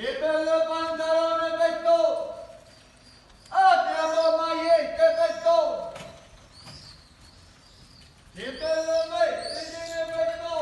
bello pantalone petto! Abbiamo magliette petto! Che bello mettine petto!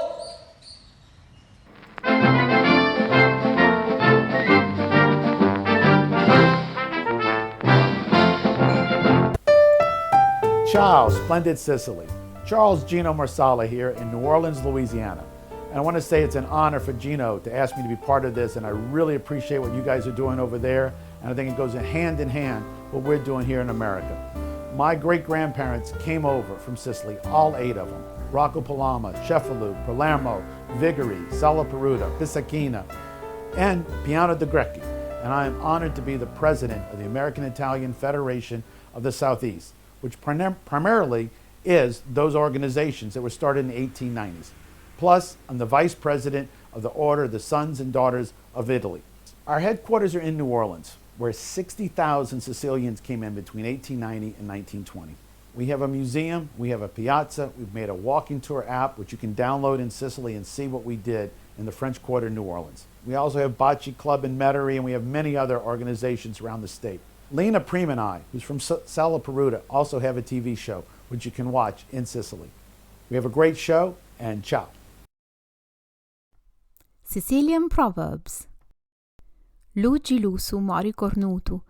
Ciao, splendid Sicily. Charles Gino Marsala here in New Orleans, Louisiana. And I want to say it's an honor for Gino to ask me to be part of this, and I really appreciate what you guys are doing over there, and I think it goes hand in hand what we're doing here in America. My great-grandparents came over from Sicily, all 8 of them. Rocco Palama, Cefalù, Palermo, Vigori, Sala Peruta, Pisacina, and Piano de Greci. And I am honored to be the president of the American Italian Federation of the Southeast, which primarily is those organizations that were started in the 1890s. Plus, I'm the vice president of the Order of the Sons and Daughters of Italy. Our headquarters are in New Orleans, where 60,000 Sicilians came in between 1890 and 1920. We have a museum, we have a piazza, we've made a walking tour app, which you can download in Sicily and see what we did in the French Quarter in New Orleans. We also have Bocce Club in Metairie, and we have many other organizations around the state. Lena Prima and I, who's from Sala Peruta, also have a TV show, which you can watch in Sicily. We have a great show, and ciao. Sicilian Proverbs. Lugi lusu mori cornutu,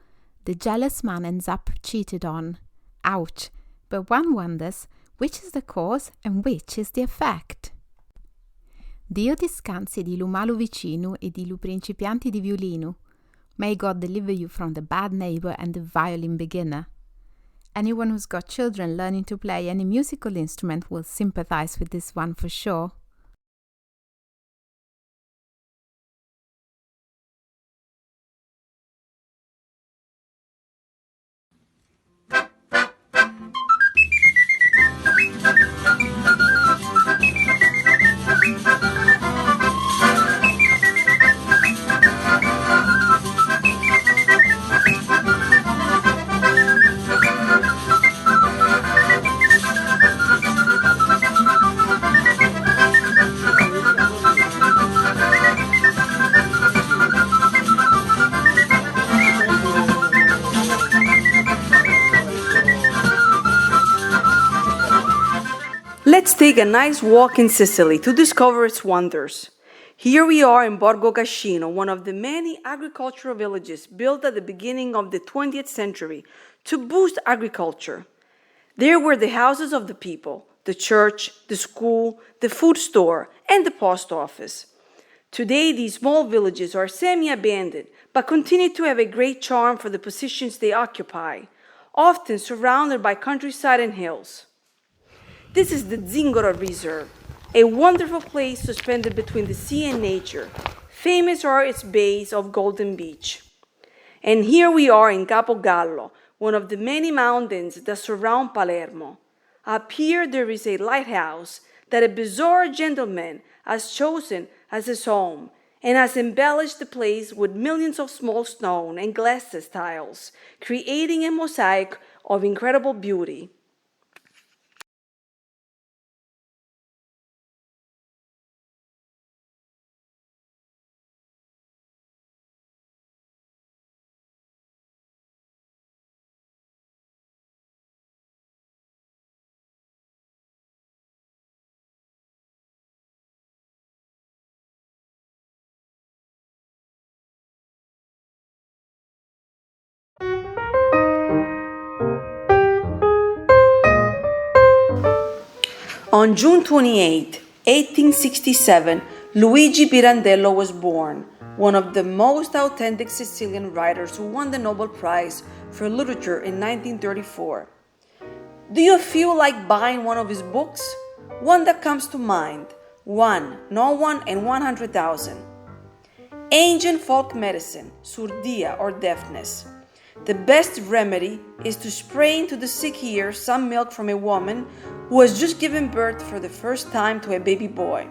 the jealous man ends up cheated on. Ouch, but one wonders which is the cause and which is the effect. Dio discansi di lu malo vicino e di lu principianti di violino. May God deliver you from the bad neighbor and the violin beginner. Anyone who's got children learning to play any musical instrument will sympathize with this one for sure. Let's take a nice walk in Sicily to discover its wonders. Here we are in Borgo Cascino, one of the many agricultural villages built at the beginning of the 20th century to boost agriculture. There were the houses of the people, the church, the school, the food store, and the post office. Today, these small villages are semi-abandoned, but continue to have a great charm for the positions they occupy, often surrounded by countryside and hills. This is the Zingaro Reserve, a wonderful place suspended between the sea and nature. Famous are its bays of Golden Beach. And here we are in Capogallo, one of the many mountains that surround Palermo. Up here there is a lighthouse that a bizarre gentleman has chosen as his home and has embellished the place with millions of small stone and glass tiles, creating a mosaic of incredible beauty. On June 28, 1867, Luigi Pirandello was born, one of the most authentic Sicilian writers who won the Nobel Prize for Literature in 1934. Do you feel like buying one of his books? One that comes to mind, One, No One, and 100,000. Ancient folk medicine, surdia or deafness. The best remedy is to spray into the sick ear some milk from a woman who has just given birth for the first time to a baby boy.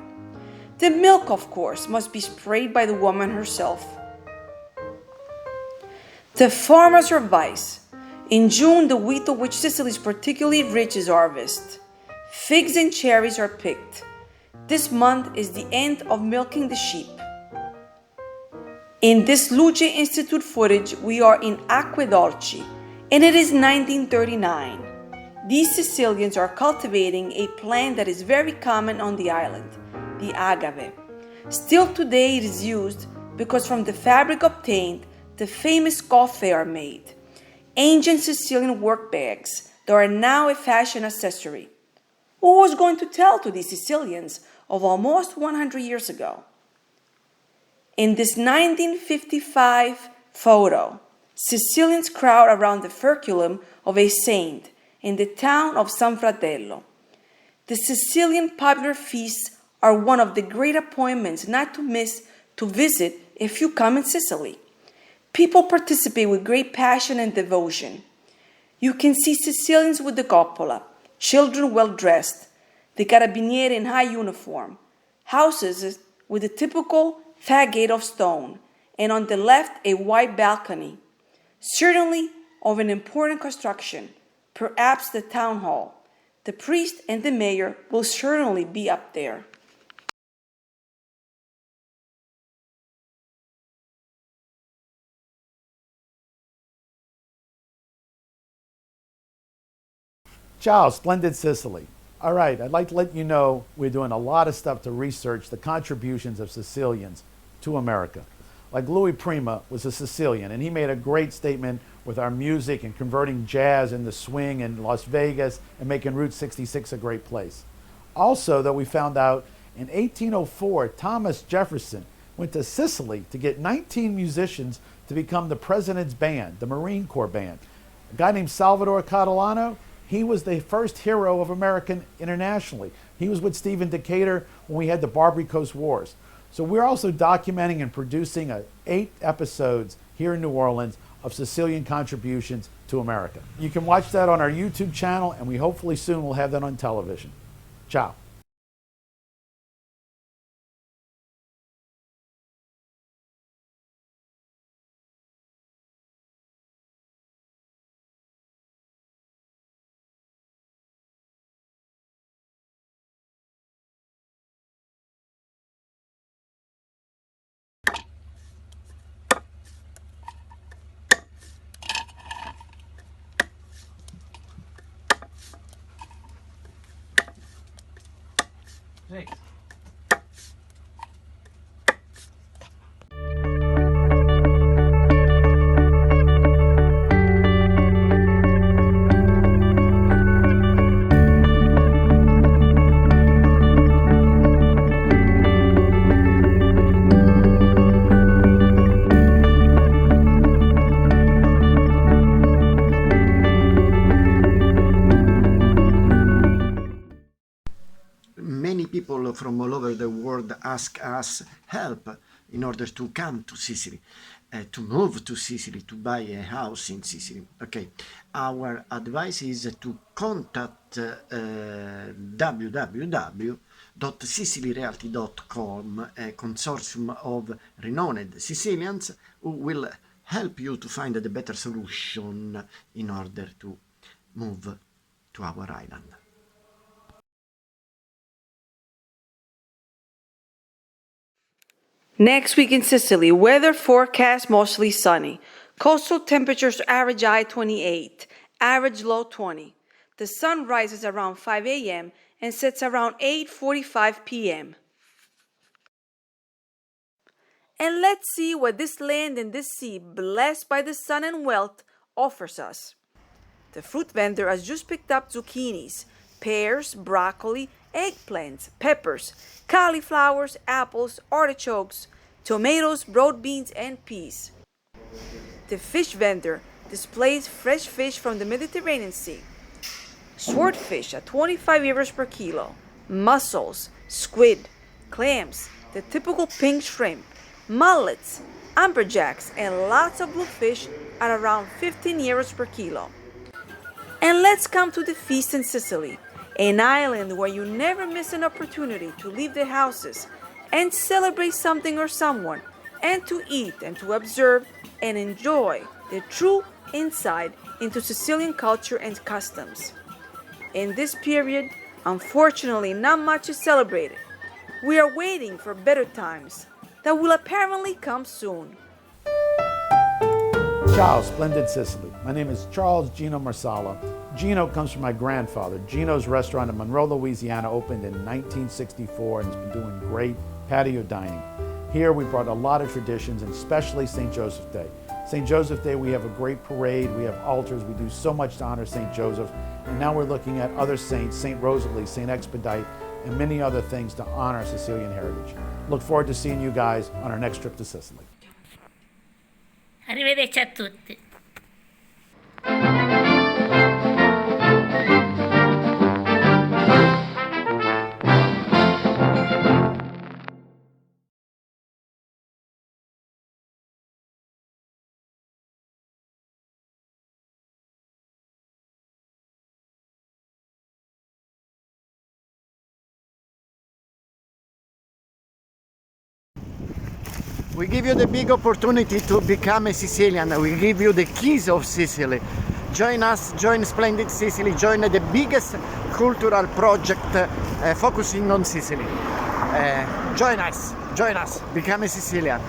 The milk, of course, must be sprayed by the woman herself. The farmer's advice. In June, the wheat of which Sicily is particularly rich is harvested. Figs and cherries are picked. This month is the end of milking the sheep. In this Luce Institute footage, we are in Acquedolci, and it is 1939. These Sicilians are cultivating a plant that is very common on the island, the agave. Still today it is used because from the fabric obtained, the famous coffe are made, ancient Sicilian work bags that are now a fashion accessory. Who was going to tell to these Sicilians of almost 100 years ago? In this 1955 photo, Sicilians crowd around the furculum of a saint in the town of San Fratello. The Sicilian popular feasts are one of the great appointments not to miss to visit if you come in Sicily. People participate with great passion and devotion. You can see Sicilians with the coppola, children well dressed, the carabinieri in high uniform, houses with the typical fat gate of stone, and on the left a white balcony, certainly of an important construction, perhaps the town hall. The priest and the mayor will certainly be up there. Ciao, splendid Sicily. All right, I'd like to let you know we're doing a lot of stuff to research the contributions of Sicilians to America. Like Louis Prima was a Sicilian, and he made a great statement with our music and converting jazz into swing in Las Vegas and making Route 66 a great place. Also, though, we found out in 1804, Thomas Jefferson went to Sicily to get 19 musicians to become the president's band, the Marine Corps band. A guy named Salvador Catalano, he was the first hero of American internationally. He was with Stephen Decatur when we had the Barbary Coast Wars. So we're also documenting and producing 8 episodes here in New Orleans of Sicilian contributions to America. You can watch that on our YouTube channel, and we hopefully soon will have that on television. Ciao. Great. Many people from all over the world ask us help in order to come to Sicily, to move to Sicily, to buy a house in Sicily. Okay, our advice is to contact www.sicilyrealty.com, a consortium of renowned Sicilians who will help you to find the better solution in order to move to our island. Next week in Sicily, weather forecast mostly sunny. Coastal temperatures average high 28, average low 20. The sun rises around 5 a.m. and sets around 8:45 p.m. And let's see what this land and this sea, blessed by the sun and wealth, offers us. The fruit vendor has just picked up zucchinis, pears, broccoli, eggplants, peppers, cauliflowers, apples, artichokes, tomatoes, broad beans, and peas. The fish vendor displays fresh fish from the Mediterranean Sea. Swordfish at 25 euros per kilo, mussels, squid, clams, the typical pink shrimp, mullets, amberjacks, and lots of bluefish at around 15 euros per kilo. And let's come to the feast in Sicily, an island where you never miss an opportunity to leave the houses and celebrate something or someone, and to eat and to observe and enjoy the true insight into Sicilian culture and customs. In this period, unfortunately, not much is celebrated. We are waiting for better times that will apparently come soon. Ciao, splendid Sicily. My name is Charles Gino Marsala. Gino comes from my grandfather. Gino's restaurant in Monroe, Louisiana opened in 1964 and has been doing great patio dining. Here we brought a lot of traditions, and especially St. Joseph Day. St. Joseph Day, we have a great parade, we have altars, we do so much to honor St. Joseph, and now we're looking at other saints, St. Rosalie, St. Expedite, and many other things to honor Sicilian heritage. Look forward to seeing you guys on our next trip to Sicily. Arrivederci a tutti. We give you the big opportunity to become a Sicilian. We give you the keys of Sicily. Join us, join Splendid Sicily, join the biggest cultural project focusing on Sicily. Join us, become a Sicilian.